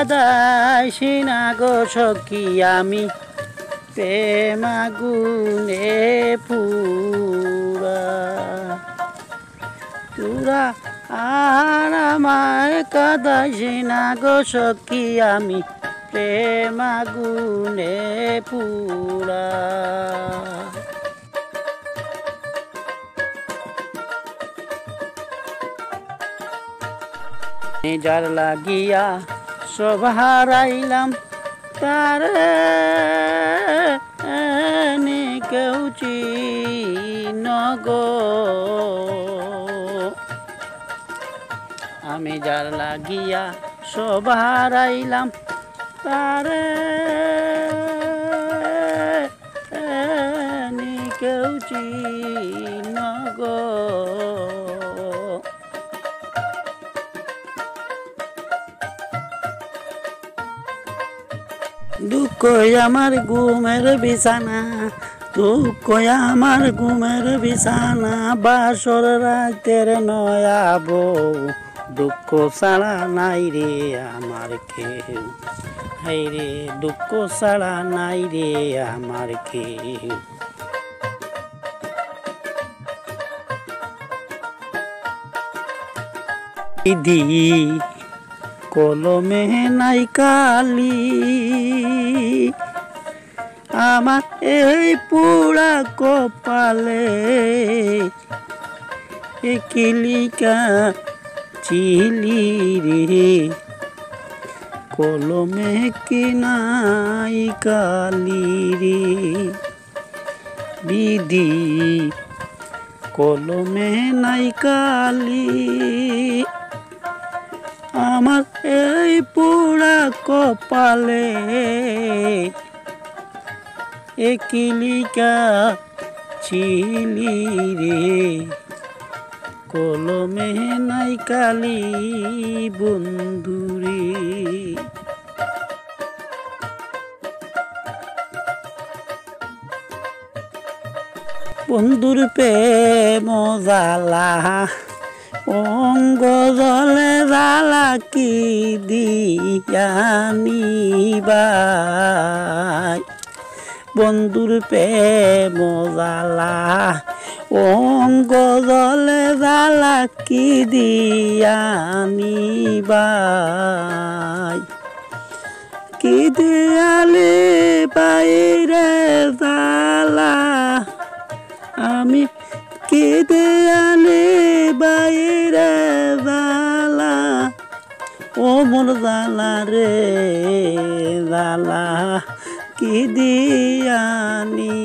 কাদাইছিনা গো সখী আমি প্রেম আগুনে পুরা তুরা আর আমায় কাদাইছিনা গো সখী আমি প্রেম আগুনে পুরা যার লাগিয়া সব হারাইলাম তারে কেউ চিনগো আমি যার লাগিয়া সব হারাইলাম তারে কেউ চিনগো দুঃখ আমার ঘুমের বিছানা দুঃখ আমার ঘুমের বিছানা বাসর রাতের নয়া বউ দুঃখ ছাড়া নাই রে আমার কেউ হাই রে দুঃখ ছাড়া নাই রে আমার কেউ দিদি কলমে নাই কালি আমার এই পুরা কপালে কিলিকা চিলি রে কলমে কি নাই কালি রে দিদি কলমে নাই কালি আমার এই পুরা কপালে কিলিকা চিলি রে কলমে নাই কালি বন্ধুরে বন্ধুর প্রেম জ্বালা অঙ্গ জলে জ্বালা কি দিয়ানিবাই বন্ধুর প্রেম জ্বালা অঙ্গ জলে জ্বালা কি দিয়ানিবাই কি দিয়ালে বাইরে জ্বালা আমি কি দেয়ালে বাইরে জ্বালা ও মোর জ্বালা রে জ্বালা কি দিয়ানি